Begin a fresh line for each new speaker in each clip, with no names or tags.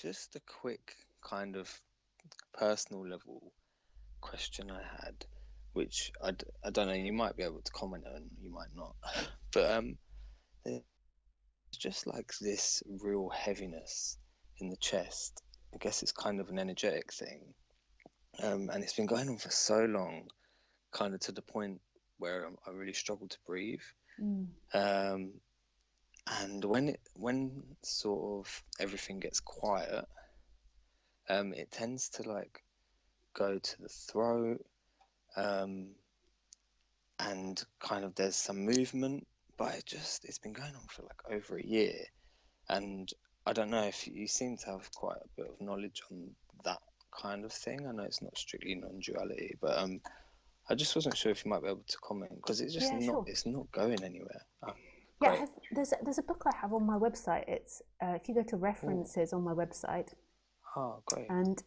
just a quick kind of personal level question I had, which I don't know, you might be able to comment on, you might not, but there's just like this real heaviness in the chest. I guess it's kind of an energetic thing, and it's been going on for so long, kind of to the point where I really struggle to breathe. Um, and when sort of everything gets quiet, it tends to like go to the throat, and kind of there's some movement, but it's been going on for like over a year, and I don't know if you seem to have quite a bit of knowledge on that kind of thing. I know it's not strictly non-duality, but I just wasn't sure if you might be able to comment, because it's just
Yeah,
not
sure.
it's not going anywhere.
Yeah,
Great.
there's a book I have on my website. It's if you go to
Oh,
references on my website,
great.
and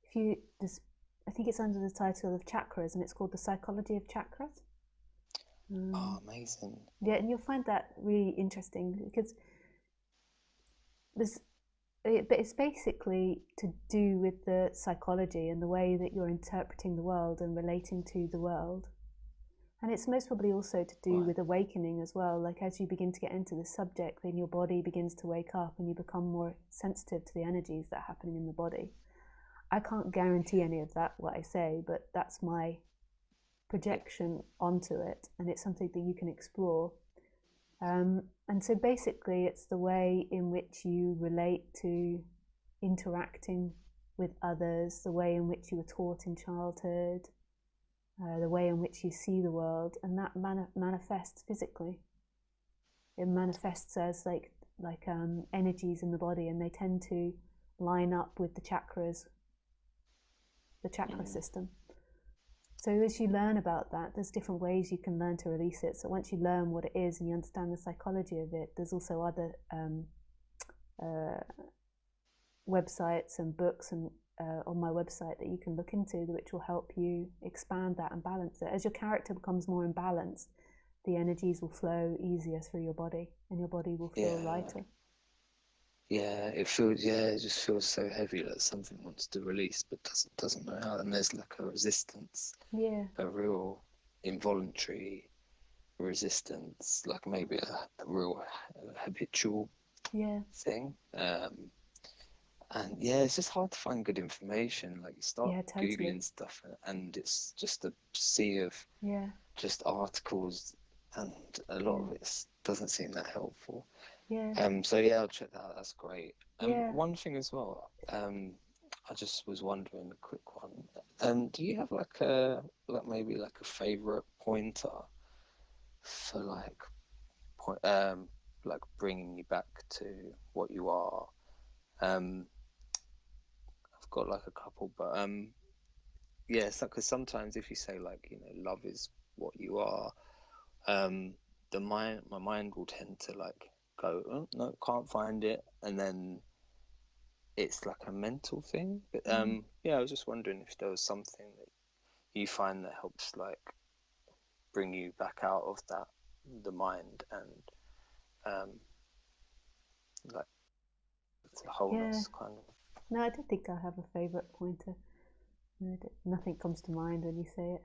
if you there's, I think it's under the title of chakras, and it's called The Psychology of Chakras.
Oh,
Um,
amazing.
yeah, and you'll find that really interesting because there's but it's basically to do with the psychology and the way that you're interpreting the world and relating to the world. And it's most probably also to do
Right.
with awakening as well. Like as you begin to get into the subject, then your body begins to wake up and you become more sensitive to the energies that are happening in the body. I can't guarantee any of that, what I say, but that's my
Yeah.
projection onto it. And it's something that you can explore. And so basically, it's the way in which you relate to interacting with others, the way in which you were taught in childhood, the way in which you see the world, and that manifests physically. It manifests as energies in the body, and they tend to line up with the chakras, the chakra
Mm.
system. So as you learn about that, there's different ways you can learn to release it. So once you learn what it is and you understand the psychology of it, there's also other uh, websites and books and on my website that you can look into, which will help you expand that and balance it. As your character becomes more imbalanced, the energies will flow easier through your body, and your body will feel
Yeah.
lighter.
Yeah, it feels, yeah, it just feels so heavy that something wants to release but doesn't know how. And there's like a resistance,
Yeah,
a real involuntary resistance, like maybe a real habitual
yeah,
thing. And yeah, it's just hard to find good information. Like you start
yeah, totally.
Googling stuff and it's just a sea of
Yeah,
just articles, and a lot
yeah,
of it doesn't seem that helpful.
yeah,
So yeah, I'll check that out. That's great.
yeah.
One thing as well. I just was wondering, a quick one. Do you have like maybe like a favorite pointer for point like bringing you back to what you are? Um, I've got like a couple, but yeah, it's like, because sometimes if you say like, love is what you are, um, my mind will tend to like go, oh, no, can't find it, and then it's like a mental thing. But
Mm.
yeah, I was just wondering if there was something that you find that helps like bring you back out of that, the mind, and um, like the
Yeah.
wholeness kind of.
No, I don't think I have a favourite pointer. No, nothing comes to mind when you say it.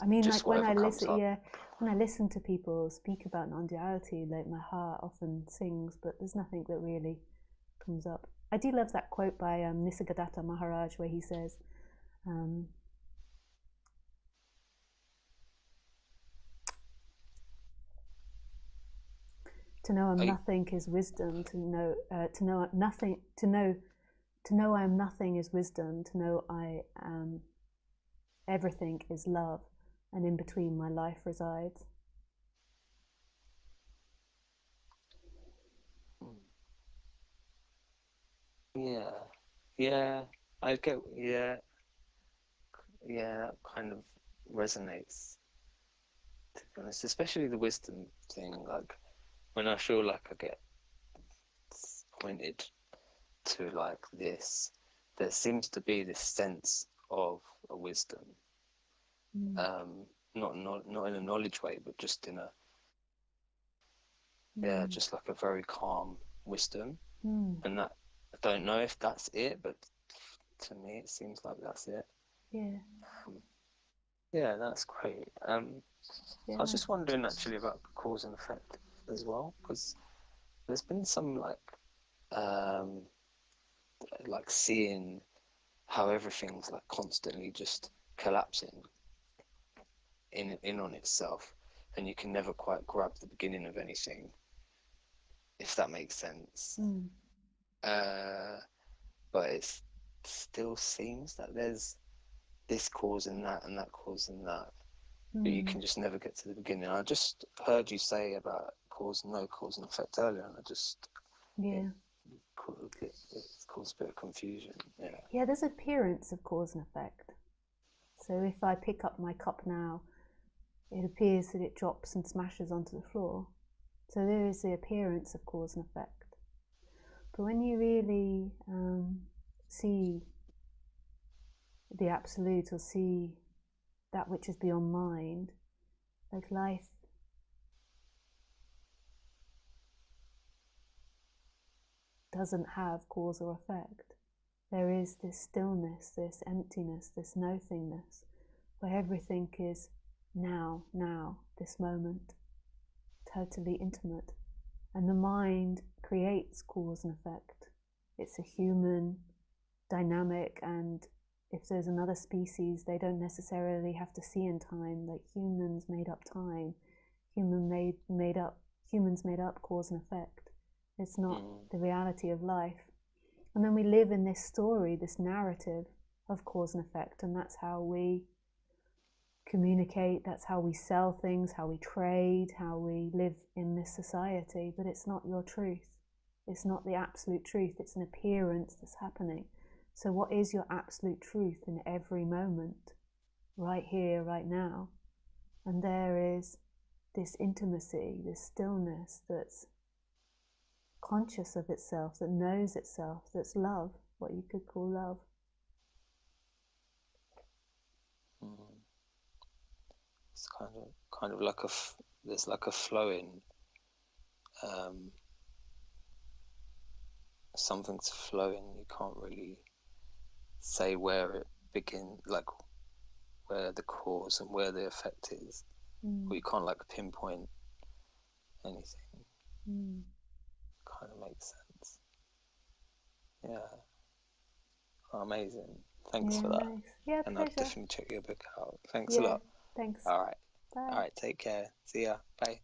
I mean,
Just
like when
whatever
I
comes
listen,
up.
yeah, when I listen to people speak about non-duality, like my heart often sings, but there's nothing that really comes up. I do love that quote by Nisargadatta Maharaj where he says, um, "To know I'm
I,
nothing is wisdom. To know nothing. To know I am nothing is wisdom. To know I am everything is love, and in between my life resides."
yeah, yeah, I get, yeah, yeah, that kind of resonates, to be honest, especially the wisdom thing. Like when I feel like I get pointed to like this, there seems to be this sense of a wisdom,
Mm,
not in a knowledge way, but just in a, yeah,
mm,
just like a very calm wisdom. And that, I don't know if that's it, but to me it seems like that's it.
Yeah.
Yeah, that's great. I was
Yeah.
just wondering actually about cause and effect as well, because there's been some like seeing how everything's like constantly just collapsing in on itself, and you can never quite grab the beginning of anything, if that makes sense. But it still seems that there's this cause and that cause and that, but you can just never get to the beginning. I just heard you say about no cause and effect earlier, and I just
Yeah.
it's caused a bit of confusion. Yeah.
Yeah, there's appearance of cause and effect. So if I pick up my cup now, it appears that it drops and smashes onto the floor. So there is the appearance of cause and effect. But when you really see the absolute, or see that which is beyond mind, like life doesn't have cause or effect. There is this stillness, this emptiness, this nothingness, where everything is now, this moment, totally intimate. And the mind creates cause and effect. It's a human dynamic, and if there's another species, they don't necessarily have to see in time. Like humans made up time, humans made up cause and effect. It's not the reality of life. And then we live in this story, this narrative of cause and effect, and that's how we communicate, that's how we sell things, how we trade, how we live in this society. But it's not your truth. It's not the absolute truth. It's an appearance that's happening. So what is your absolute truth in every moment, right here, right now? And there is this intimacy, this stillness that's conscious of itself, that knows itself, that's love, what you could call love.
It's kind of like there's like a flowing, something's flowing. You can't really say where it begins, like where the cause and where the effect is. Or you can't like pinpoint anything. Kind of makes sense. Yeah. Oh, amazing. Thanks for that.
Nice. Yeah,
And I'll
pleasure.
definitely check your book out. Thanks a
Yeah,
lot.
thanks.
All right.
Bye.
All right. Take care. See ya. Bye.